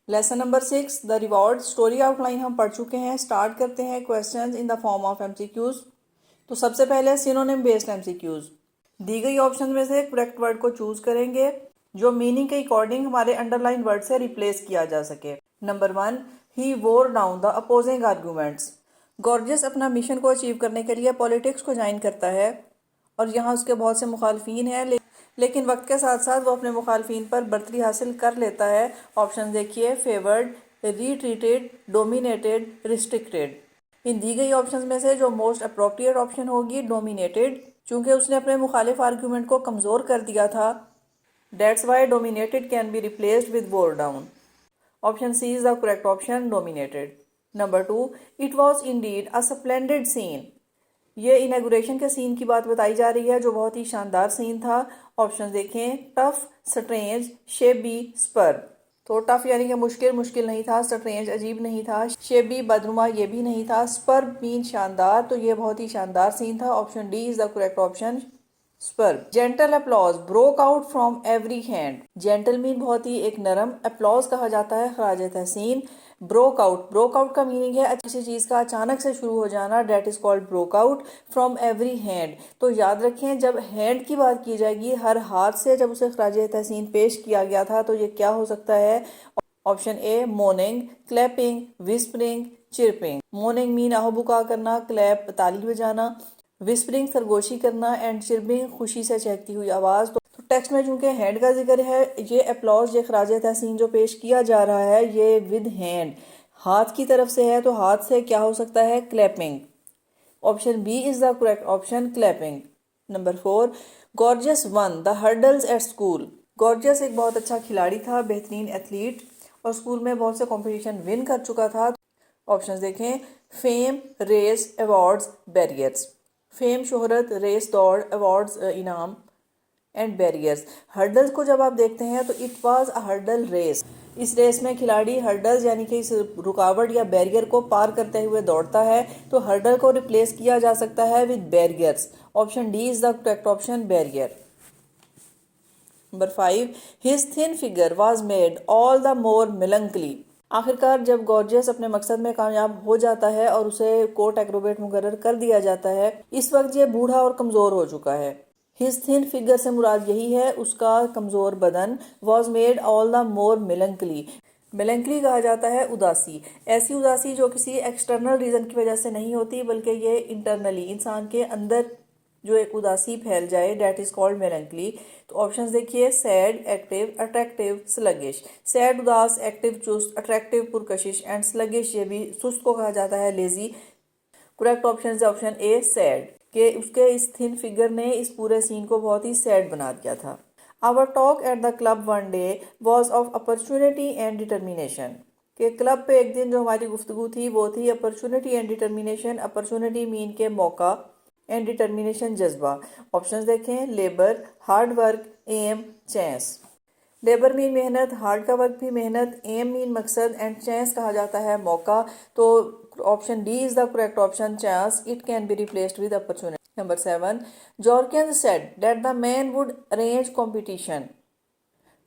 Lesson number 6 the reward story outline हम पढ़ चुके हैं। स्टार्ट करते हैं questions in the form of MCQs. तो सबसे पहले सिनोनिम बेस्ड एमसीक्यूज। दी गई ऑप्शन में से करेक्ट वर्ड को चूज करेंगे जो मीनिंग के अकॉर्डिंग हमारे अंडरलाइन वर्ड से रिप्लेस किया जा सके। नंबर 1, ही वोर down the opposing arguments. Gorgeous अपना मिशन को अचीव करने के लिए पॉलिटिक्स को ज्वाइन करता है और यहाँ उसके बहुत से मुखालफीन हैं, लेकिन वक्त के साथ साथ वो अपने मुखालफीन पर बर्तरी हासिल कर लेता है। ऑप्शन देखिए, फेवर्ड, रीट्रीटेड, डोमिनेटेड, रिस्ट्रिक्टेड। इन दी गई ऑप्शन में से जो मोस्ट अप्रोप्रिएट ऑप्शन होगी डोमिनेटेड, चूंकि उसने अपने मुखालिफ आर्ग्यूमेंट को कमज़ोर कर दिया था। That's why dominated can be replaced with wore down. Option C is the correct option, dominated. Number 2, it was indeed a splendid scene. ये इनॉग्रेशन के सीन की बात बताई जा रही है जो बहुत ही शानदार सीन था। ऑप्शन देखें, टफ, स्ट्रेंज, शेबी, स्पर। तो टफ यानी कि मुश्किल मुश्किल नहीं था, स्ट्रेंज अजीब नहीं था, शेबी बदनुमा ये भी नहीं था, स्पर मीन शानदार, तो ये बहुत ही शानदार सीन था। Option D is the correct option, spur. Gentle applause broke out from every hand. Gentle mean बहुत ही एक नरम, अप्लॉज कहा जाता है खराज तहसीन। ब्रोक आउट, ब्रोक आउट का मीनिंग है किसी चीज का अचानक से शुरू हो जाना, that is called broke out from every hand. तो याद रखें, जब हैंड की बात की जाएगी, हर हाथ से जब उसे खराज तहसीन पेश किया गया था, तो ये क्या हो सकता है? Option A, mourning, clapping, whispering, chirping. Mourning mean आहबुका करना, क्लैप ताली बजाना, विस्परिंग सरगोशी करना एंड चिरपिंग खुशी से चहकती हुई आवाज। तो टेक्स्ट में चूंकि हैंड का जिक्र है, ये अप्लॉज, ये खराज तहसीन जो पेश किया जा रहा है ये विद हैंड, हाथ की तरफ से है, तो हाथ से क्या हो सकता है? Clapping. Option B is the correct option, clapping. Number 4, Georgius won the hurdles at school. Georgius एक बहुत अच्छा खिलाड़ी था, बेहतरीन एथलीट, और स्कूल में बहुत से कंपटीशन विन कर चुका था। ऑप्शंस देखें, fame, race, awards, barriers. Fame शोहरत, रेस दौड़, अवार्ड्स इनाम, एंड बैरियर्स। हर्डल्स को जब आप देखते हैं तो it was a hurdle race. इस रेस में खिलाड़ी हर्डल्स यानी कि इस रुकावट या बैरियर को पार करते हुए दौड़ता है, तो हर्डल को रिप्लेस किया जा सकता है with barriers. Option D is the correct option, barrier. Number 5, his thin figure was made all the more melancholy. आखिरकार जब गॉर्जियस अपने मकसद में कामयाब हो जाता है और उसे कोर्ट एक्रोबेट मुकर्रर कर दिया जाता है, इस वक्त ये बूढ़ा और कमजोर हो चुका है। हिज थिन फिगर से मुराद यही है उसका कमजोर बदन। Was made all the more melancholy. Melancholy कहा जाता है उदासी, ऐसी उदासी जो किसी एक्सटर्नल रीजन की वजह से नहीं होती, बल्कि ये इंटरनली इंसान के अंदर जो एक उदासी फैल जाए, डेट इज कॉल्ड मेलंकली। तो ऑप्शंस देखिए, sad, active, attractive, sluggish. Sad उदास, एक्टिव चुस्त, अट्रैक्टिव पुरकशिश, एंड स्लगिश ये भी सुस्त को कहा जाता है, लेजी। करेक्ट ऑप्शन है ऑप्शन ए, सैड, कि उसके इस थिन फिगर ने इस पूरे सीन को बहुत ही सैड बना दिया था। Our talk at the club one day was of opportunity and determination. कि क्लब पे एक दिन जो हमारी गुफ्तगू थी वो थी opportunity and determination. Opportunity mean के मौका, एंड डिटर्मिनेशन जज्बा। ऑप्शंस देखें, labour, hard work, aim, chance. Labour mean मेहनत, हार्ड का वर्क भी मेहनत, एम मीन मकसद, एंड चांस कहा जाता है मौका। तो option D is the correct option, chance. It can be replaced with opportunity. Number 7, Jorkens said that the man would arrange competition.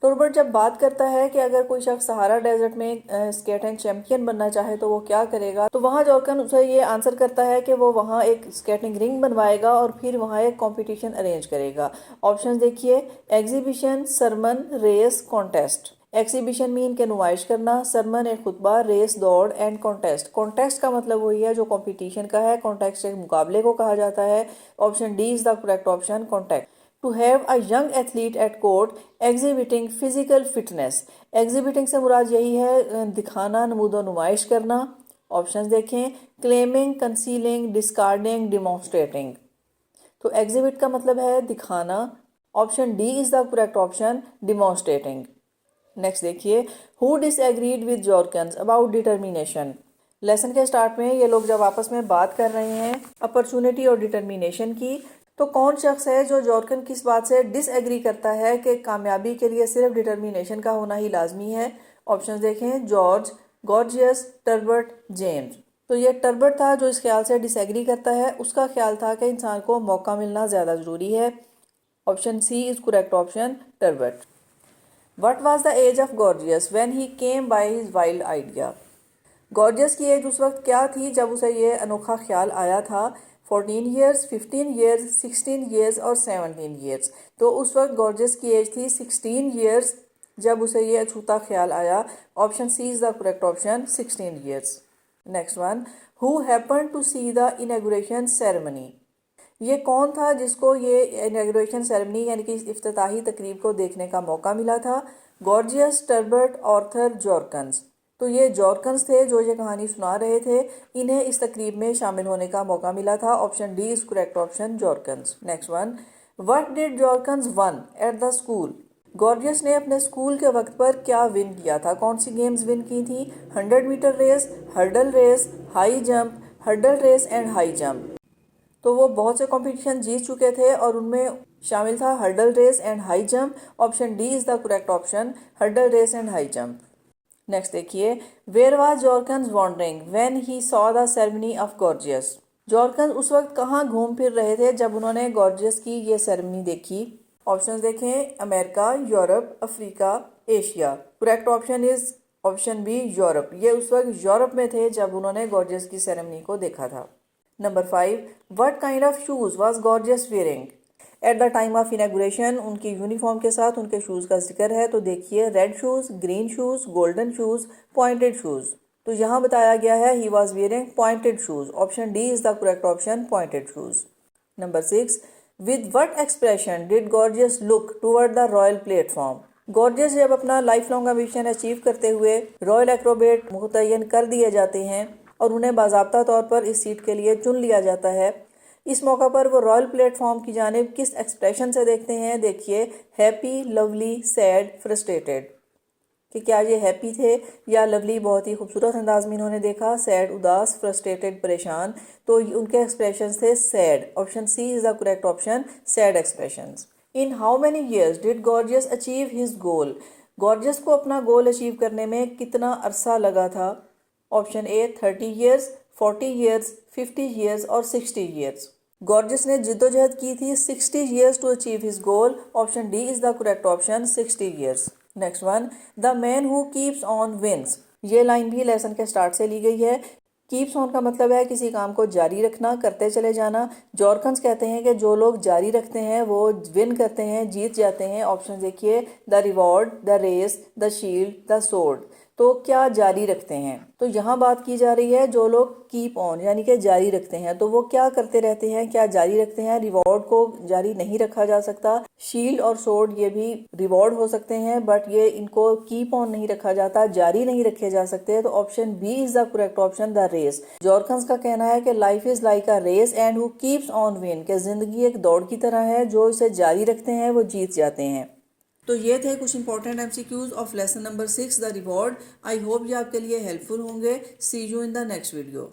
Turbott जब बात करता है कि अगर कोई शख्स सहारा डेजर्ट में स्केटिंग चैंपियन बनना चाहे तो वो क्या करेगा, तो वहाँ जॉर्कन उसे ये आंसर करता है कि वो वहाँ एक स्केटिंग रिंग बनवाएगा और फिर वहाँ एक कंपटीशन अरेंज करेगा। ऑप्शन देखिए, exhibition, sermon, race, contest. Exhibition mean के नुमाइश करना, सरमन एक खुतबा, रेस दौड़, एंड कॉन्टेस्ट। कॉन्टेस्ट का मतलब वही है जो कंपटीशन का है, कॉन्टेस्ट एक मुकाबले को कहा जाता है। Option D is the correct option, contest. To have a young athlete at court exhibiting physical fitness. Exhibiting से मुराद यही है दिखाना, नमूदो नुमाइश करना। ऑप्शंस देखें, क्लेमिंग, कंसीलिंग, डिस्कार्डिंग, डिमॉन्स्ट्रेटिंग। तो एग्जिबिट का मतलब है दिखाना। Option D is the correct option, demonstrating. Next देखिए, who disagreed with Jorkens about determination. Lesson के स्टार्ट में ये लोग जब आपस में बात कर रहे हैं अपॉर्चुनिटी और डिटर्मिनेशन की, तो कौन शख्स है जो जॉर्कन की इस बात से डिसएग्री करता है कि कामयाबी के लिए सिर्फ डिटर्मिनेशन का होना ही लाजमी है। ऑप्शन देखें, जॉर्ज, गॉर्जियस, टर्बर्ट, जेम्स। तो ये टर्बर्ट था जो इस ख्याल से डिसएग्री करता है। उसका ख्याल था कि इंसान को मौका मिलना ज़्यादा ज़रूरी है। Option C is correct option, Turbott. What was the age of Gorgius when he came by his wild idea. Gorgius की एज उस वक्त क्या थी जब उसे ये अनोखा ख्याल आया था। 14 ईयर्स, 15 ईयर्स, 16 ईयर्स और 17 ईयर्स। तो उस वक्त गॉर्जियस की एज थी 16 ईयर्स जब उसे ये अछूता ख्याल आया। Option C is the correct option, 16 years. Next one, who happen to see the inauguration ceremony. ये कौन था जिसको ये इनॉग्रेशन सेरेमनी यानी कि इफ्तिताही तकरीब को देखने का मौका मिला था। Gorgius, Turbott, Arthur, Jorkens. तो ये जॉर्कन्स थे जो ये कहानी सुना रहे थे। इन्हें इस तकरीब में शामिल होने का मौका मिला था। Option D is correct option, Jorkens. Next one, what did Jorkens win at the school. Gorgius ने अपने स्कूल के वक्त पर क्या विन किया था, कौन सी गेम्स विन की थी। 100 metre race, hurdle race, high jump, hurdle race and high jump. तो वो बहुत से कंपटीशन जीत चुके थे और उनमें शामिल था hurdle race and high jump. Option D is the correct option, hurdle race and high jump. Next देखिए, where was Jorkens wandering when he saw the ceremony of Gorgius. Jorkens उस वक्त कहाँ घूम फिर रहे थे जब उन्होंने गॉर्जियस की ये सेरेमनी देखी। ऑप्शन देखें, America, Europe, Africa, Asia. Correct option is option B, Europe. ये उस वक्त यूरोप में थे जब उन्होंने गॉर्जियस की सेरेमनी को देखा था। Number 5, what kind of shoes was gorgeous wearing at the time of inauguration. उनकी यूनिफॉर्म के साथ उनके शूज़ का जिक्र है। तो देखिए, red shoes, green shoes, golden shoes, pointed shoes. तो यहाँ बताया गया है he was wearing pointed shoes. Option D is the correct option, pointed shoes. Number 6, with what expression did gorgeous look toward the royal platform. Gorgeous जब अपना life long ambition achieve करते हुए royal Acrobat मुतय्यन कर दिए जाते हैं और उन्हें बाज़ाब्ता तौर पर इस सीट के लिए चुन लिया जाता है, इस मौका पर वो रॉयल प्लेटफॉर्म की जानिब किस एक्सप्रेशन से देखते हैं। देखिए, हैप्पी, लवली, सैड, फ्रस्ट्रेटेड। कि क्या ये हैप्पी थे या लवली बहुत ही खूबसूरत अंदाज में इन्होंने देखा, सैड उदास, फ्रस्ट्रेटेड परेशान। तो उनके एक्सप्रेशन थे sad. Option C is the correct option, sad expressions. In how many years did Georgius achieve his goal. Georgius को अपना गोल अचीव करने में कितना अरसा लगा था। Option A 30 years, 40 years, 50 years और 60 ईयर्स। गॉर्जियस ने जिद्दोजहद की थी 60 years to achieve his goal. Option D is the correct option, 60 years. Next one, the man who keeps on wins. ये लाइन भी लेसन के स्टार्ट से ली गई है। कीप्स ऑन का मतलब है किसी काम को जारी रखना, करते चले जाना। जॉर्कन्स कहते हैं कि जो लोग जारी रखते हैं वो विन करते हैं, जीत जाते हैं। ऑप्शन देखिए, the reward, the race, the shield, the sword. तो क्या जारी रखते हैं। तो यहाँ बात की जा रही है जो लोग कीप ऑन यानी कि जारी रखते हैं, तो वो क्या करते रहते हैं, क्या जारी रखते हैं। रिवॉर्ड को जारी नहीं रखा जा सकता। शील्ड और सोर्ड ये भी रिवॉर्ड हो सकते हैं बट ये इनको कीप ऑन नहीं रखा जाता, जारी नहीं रखे जा सकते। तो option B is the correct option, the race. Jorkens का कहना है कि life is like a race and who keeps on win, के जिंदगी एक दौड़ की तरह है, जो इसे जारी रखते हैं वो जीत जाते हैं। तो ये थे कुछ important MCQs of lesson number 6, the reward. I hope ये आपके लिए हेल्पफुल होंगे। See you in the next video.